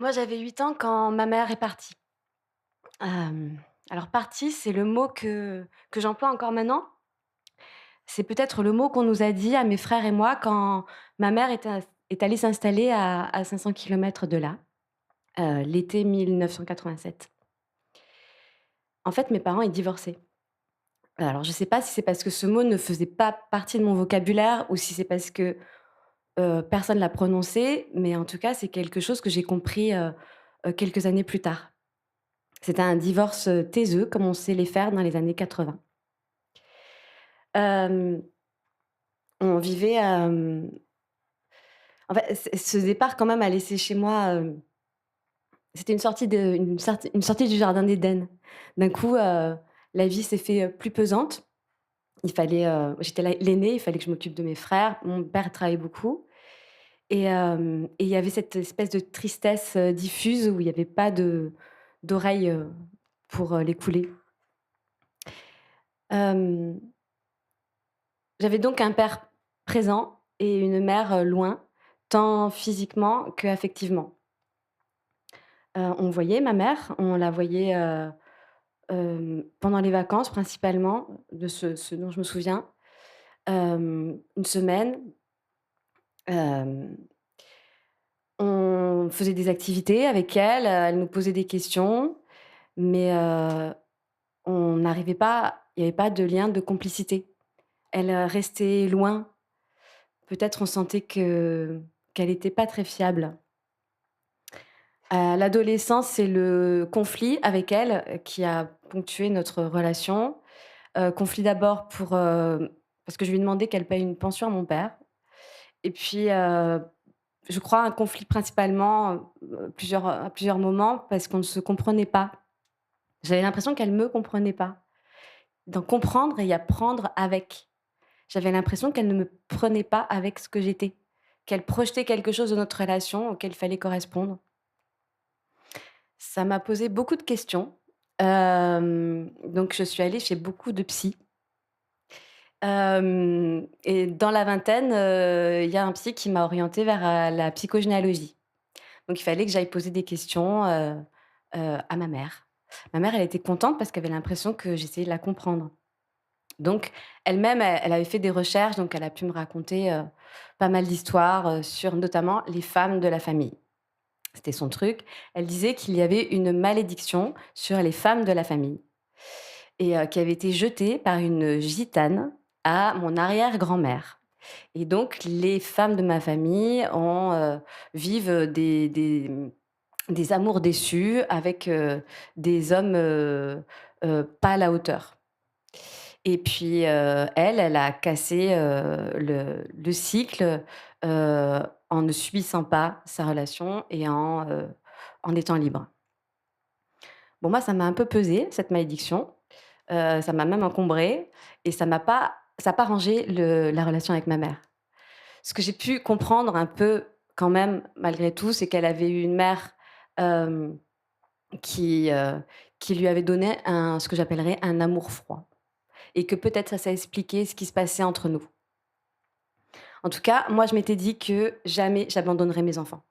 Moi, j'avais 8 ans quand ma mère est partie. Alors partie, c'est le mot que j'emploie encore maintenant. C'est peut-être le mot qu'on nous a dit à mes frères et moi quand ma mère est allée s'installer à 500 kilomètres de là, l'été 1987. En fait, mes parents, ils divorçaient. Alors je sais pas si c'est parce que ce mot ne faisait pas partie de mon vocabulaire ou si c'est parce que, personne l'a prononcé, mais en tout cas, c'est quelque chose que j'ai compris, quelques années plus tard. C'était un divorce, taiseux comme on sait les faire dans les années 80. Hem, on vivait, en fait, ce départ quand même a laissé chez moi, c'était une sortie du jardin d'Éden. D'un coup, la vie s'est fait, plus pesante. Il fallait, j'étais l'aînée, il fallait que je m'occupe de mes frères. Mon père travaillait beaucoup et il y avait cette espèce de tristesse, diffuse où il y avait pas d'oreille, pour, l'écouler. Hem J'avais donc un père présent et une mère, loin, tant physiquement qu'affectivement. On voyait ma mère, on la voyait, pendant les vacances principalement, de ce dont je me souviens. 1 semaine, hem, on faisait des activités avec elle, elle nous posait des questions, mais on n'arrivait pas il y avait pas de lien de complicité. Elle, restait loin. Peut-être on sentait qu'elle était pas très fiable. À l'adolescence, c'est le conflit avec elle, qui a ponctué notre relation. Conflit d'abord parce que je lui ai demandé qu'elle paye une pension à mon père et puis, je crois un conflit principalement, à plusieurs moments parce qu'on ne se comprenait pas. J'avais l'impression qu'elle me comprenait pas. Dans comprendre et y apprendre avec. J'avais l'impression qu'elle ne me prenait pas avec ce que j'étais, qu'elle projetait quelque chose de notre relation auquel il fallait correspondre. Ça m'a posé beaucoup de questions. Donc je suis allée chez beaucoup de psy. Et dans la vingtaine, il y a un psy qui m'a orientée vers, la psychogénéalogie. Donc il fallait que j'aille poser des questions, à ma mère. Ma mère, elle était contente parce qu'elle avait l'impression que j'essayais de la comprendre. Donc elle-même, elle avait fait des recherches, donc elle a pu me raconter, pas mal d'histoires, sur notamment les femmes de la famille. C'était son truc. Elle disait qu'il y avait une malédiction sur les femmes de la famille et qui avait été jetée par une gitane à mon arrière-grand-mère et donc les femmes de ma famille vivent des amours déçus avec, des hommes, pas à la hauteur et puis, elle a cassé, le cycle, en ne subissant pas sa relation et en étant libre. Bon, moi, ça m'a un peu pesé, cette malédiction, ça m'a même encombrée et ça a pas arrangé la relation avec ma mère. Ce que j'ai pu comprendre un peu quand même, malgré tout, c'est qu'elle avait eu une mère, hem, qui, heu, qui lui avait donné ce que j'appellerais un amour froid et que peut-être ça expliquait ce qui se passait entre nous. En tout cas, moi, je m'étais dit que jamais j'abandonnerais mes enfants.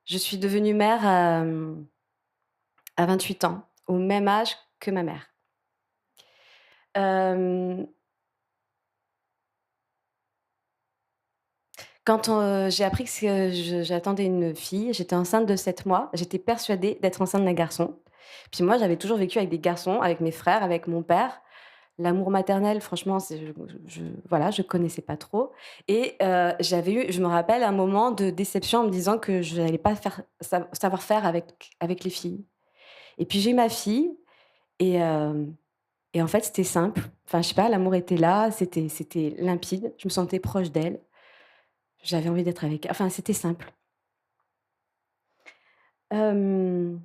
Je suis devenue mère, à 28 ans, au même âge que ma mère. Hem, quand, j'ai appris que j'attendais une fille, j'étais enceinte de 7 mois, j'étais persuadée d'être enceinte d'un garçon. Puis moi, j'avais toujours vécu avec des garçons, avec mes frères, avec mon père. L'amour maternel, franchement, c'est je voilà, je connaissais pas trop et je me rappelle un moment de déception en me disant que je n'allais pas savoir faire avec les filles et puis j'ai eu ma fille et et en fait, c'était simple. Enfin, je sais pas, l'amour était là, c'était limpide, je me sentais proche d'elle, j'avais envie d'être avec elle, enfin, c'était simple. Hem,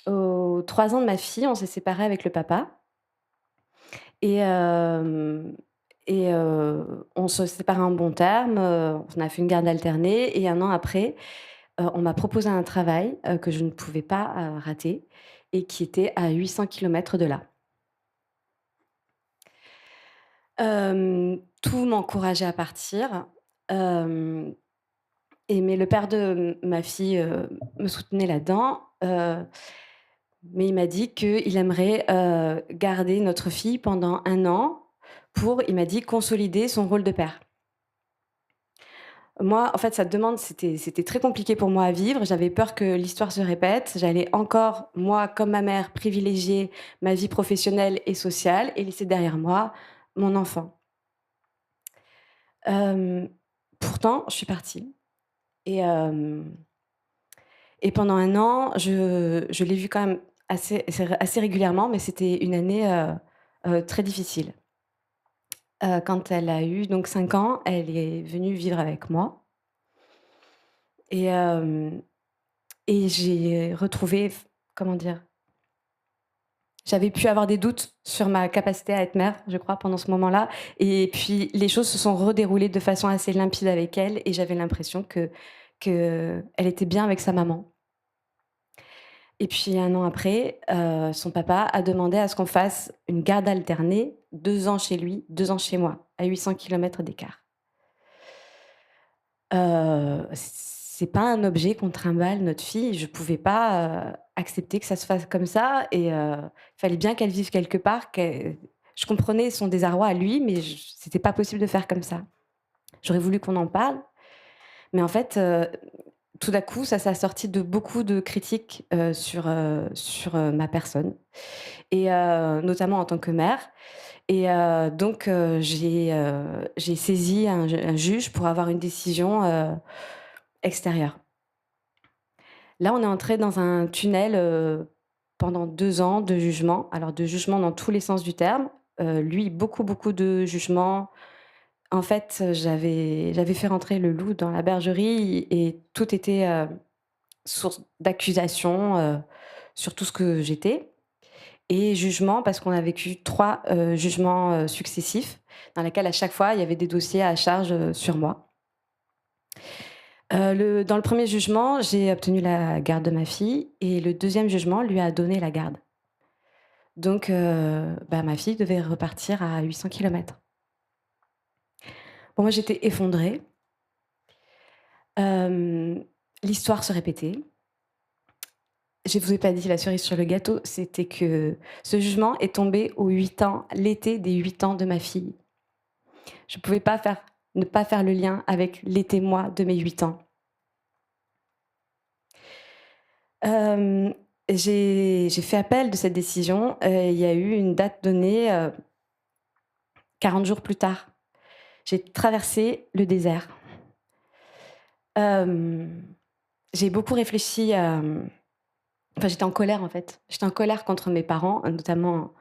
aux 3 ans de ma fille, on s'est séparés avec le papa et hem on se sépare en bons termes, on a fait une garde alternée et 1 an après, on m'a proposé un travail, que je ne pouvais pas, rater et qui était à 800 kilomètres de là. Tout m'encourageait à partir, hem mais le père de ma fille, me soutenait là-dedans, mais il m'a dit qu'il aimerait, garder notre fille pendant 1 an pour, il m'a dit, consolider son rôle de père. Moi, en fait, cette demande, c'était très compliqué pour moi à vivre. J'avais peur que l'histoire se répète. J'allais encore, moi, comme ma mère, privilégier ma vie professionnelle et sociale et laisser derrière moi mon enfant. Hem, Pourtant, je suis partie et pendant 1 an, je l'ai vue quand même assez régulièrement, mais c'était une année, très difficile. Quand elle a eu donc 5 ans, elle est venue vivre avec moi et hem j'ai retrouvé comment dire? J'avais pu avoir des doutes sur ma capacité à être mère, je crois, pendant ce moment-là et puis les choses se sont redéroulées de façon assez limpide avec elle et j'avais l'impression qu'elle était bien avec sa maman. Et puis 1 an après, son papa a demandé à ce qu'on fasse une garde alternée, 2 ans chez lui, 2 ans chez moi, à 800 kilomètres d'écart. C'est pas un objet qu'on trimballe notre fille. Je pouvais pas, accepter que ça se fasse comme ça et fallait bien qu'elle vive quelque part, je comprenais son désarroi à lui, mais c'était pas possible de faire comme ça. J'aurais voulu qu'on en parle, mais en fait, tout d'un coup, ça s'est assorti de beaucoup de critiques, sur ma personne et notamment en tant que mère et donc j'ai saisi un juge pour avoir une décision, extérieure. Là, on est entré dans un tunnel, pendant 2 ans de jugement. Alors de jugement dans tous les sens du terme. Lui, beaucoup, beaucoup de jugements. En fait, j'avais fait rentrer le loup dans la bergerie et tout était, source d'accusations, sur tout ce que j'étais et jugement parce qu'on a vécu 3 jugements, successifs dans lesquels à chaque fois il y avait des dossiers à charge, sur moi. Dans le premier jugement, j'ai obtenu la garde de ma fille et le deuxième jugement lui a donné la garde. Donc bah, ma fille devait repartir à 800 kilomètres. Bon, moi, j'étais effondrée. Hem, L'histoire se répétait. Je vous ai pas dit la cerise sur le gâteau, c'était que ce jugement est tombé aux 8 ans, l'été des 8 ans de ma fille. Je pouvais pas faire ne pas faire le lien avec l'été, moi, de mes 8 ans. Hem, j'ai fait appel de cette décision, il y a eu une date donnée, 40 jours plus tard. J'ai traversé le désert. Hem, j'ai beaucoup réfléchi à, enfin, j'étais en colère, en fait. J'étais en colère contre mes parents, notamment,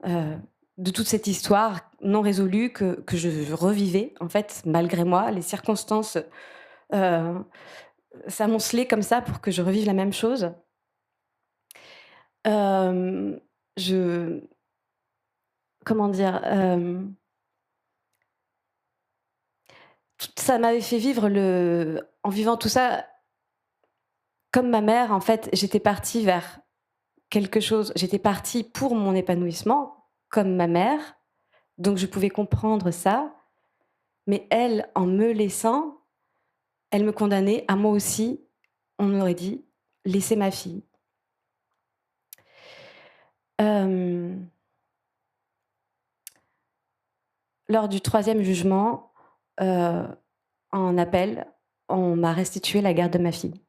heu, de toute cette histoire non résolue que je revivais, en fait, malgré moi. Les circonstances, heu, s'amoncelaient comme ça pour que je revive la même chose. Hem, je Comment dire? Ça m'avait fait vivre le en vivant tout ça, comme ma mère, en fait, j'étais partie vers quelque chose, j'étais partie pour mon épanouissement, comme ma mère, donc je pouvais comprendre ça, mais elle, en me laissant, elle me condamnait à moi aussi, on m'aurait dit: «Laissez ma fille». Hem, Lors du troisième jugement, heu, en appel, on m'a restitué la garde de ma fille.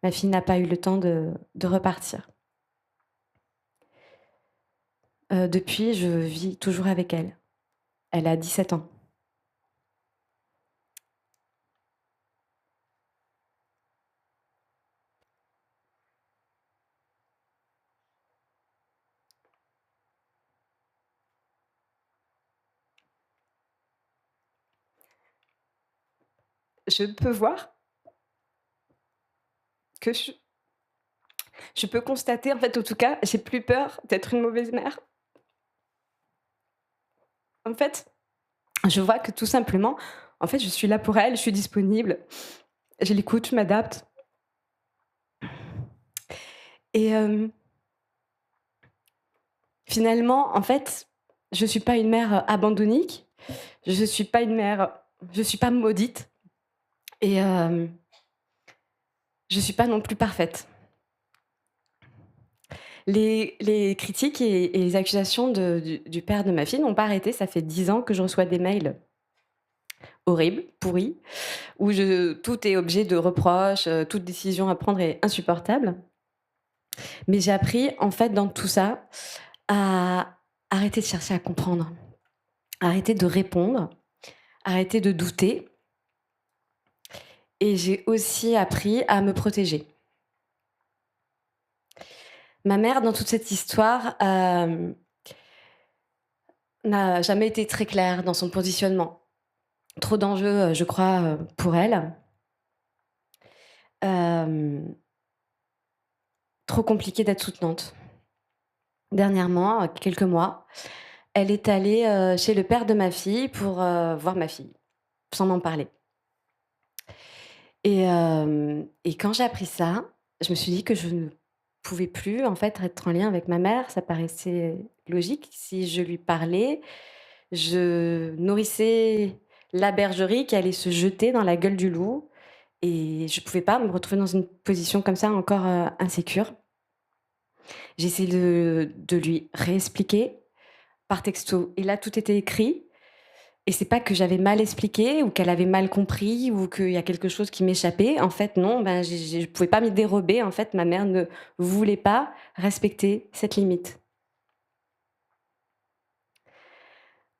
Ma fille n'a pas eu le temps de repartir. Depuis, je vis toujours avec elle. Elle a 17 ans. Je peux voir que je peux constater, en fait, en tout cas, j'ai plus peur d'être une mauvaise mère. En fait, je vois que tout simplement, en fait, je suis là pour elle, je suis disponible, je l'écoute, je m'adapte et finalement, en fait, je suis pas une mère, abandonnique, je suis pas une mère je suis pas maudite et je suis pas non plus parfaite. Les critiques et les accusations du père de ma fille n'ont pas arrêté. Ça fait 10 ans que je reçois des mails horribles, pourris, où tout est objet de reproches, toute décision à prendre est insupportable. Mais j'ai appris, en fait, dans tout ça, à arrêter de chercher à comprendre, arrêter de répondre, arrêter de douter, et j'ai aussi appris à me protéger. Ma mère, dans toute cette histoire, n'a jamais été très claire dans son positionnement. Trop d'enjeux, je crois, pour elle. Hem, Trop compliqué d'être soutenante. Dernièrement, quelques mois, elle est allée, chez le père de ma fille pour, voir ma fille, sans m'en parler. Et quand j'ai appris ça, je me suis dit que je ne pouvais plus, en fait, être en lien avec ma mère. Ça paraissait logique. Si je lui parlais, je nourrissais la bergerie qui allait se jeter dans la gueule du loup, et je pouvais pas me retrouver dans une position comme ça encore, insécure. J'ai essayé de lui réexpliquer par texto, et là, tout était écrit. Et c'est pas que j'avais mal expliqué ou qu'elle avait mal compris ou qu'il y a quelque chose qui m'échappait. En fait, non, ben, je pouvais pas m'y dérober. En fait, ma mère ne voulait pas respecter cette limite.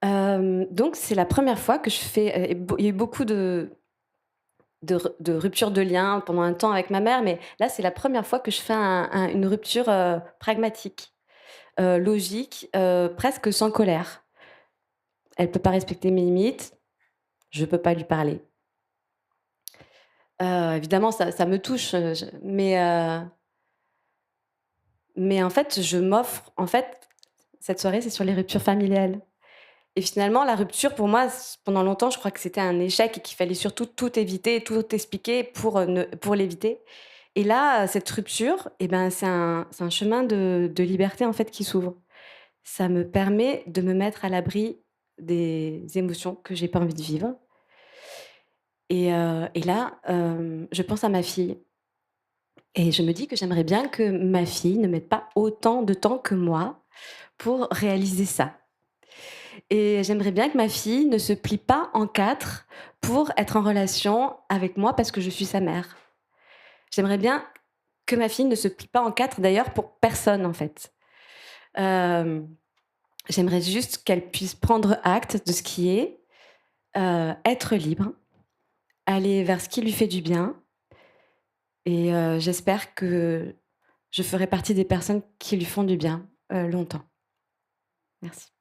Donc c'est la première fois que je fais, il y a eu beaucoup de ruptures de lien pendant un temps avec ma mère, mais là, c'est la première fois que je fais une rupture, pragmatique, logique, presque sans colère. Elle peut pas respecter mes limites, je peux pas lui parler. Évidemment, ça me touche, mais en fait, je m'offre en fait, cette soirée, c'est sur les ruptures familiales, et finalement, la rupture pour moi, pendant longtemps, je crois que c'était un échec et qu'il fallait surtout tout éviter, tout expliquer pour l'éviter, et là, cette rupture, et ben, c'est un chemin de liberté, en fait, qui s'ouvre. Ça me permet de me mettre à l'abri des émotions que j'ai pas envie de vivre, et là, je pense à ma fille. Et je me dis que j'aimerais bien que ma fille ne mette pas autant de temps que moi pour réaliser ça. Et j'aimerais bien que ma fille ne se plie pas en 4 pour être en relation avec moi parce que je suis sa mère. J'aimerais bien que ma fille ne se plie pas en 4, d'ailleurs, pour personne, en fait. Hem, J'aimerais juste qu'elle puisse prendre acte de ce qui est, être libre, aller vers ce qui lui fait du bien, et j'espère que je ferai partie des personnes qui lui font du bien, longtemps. Merci.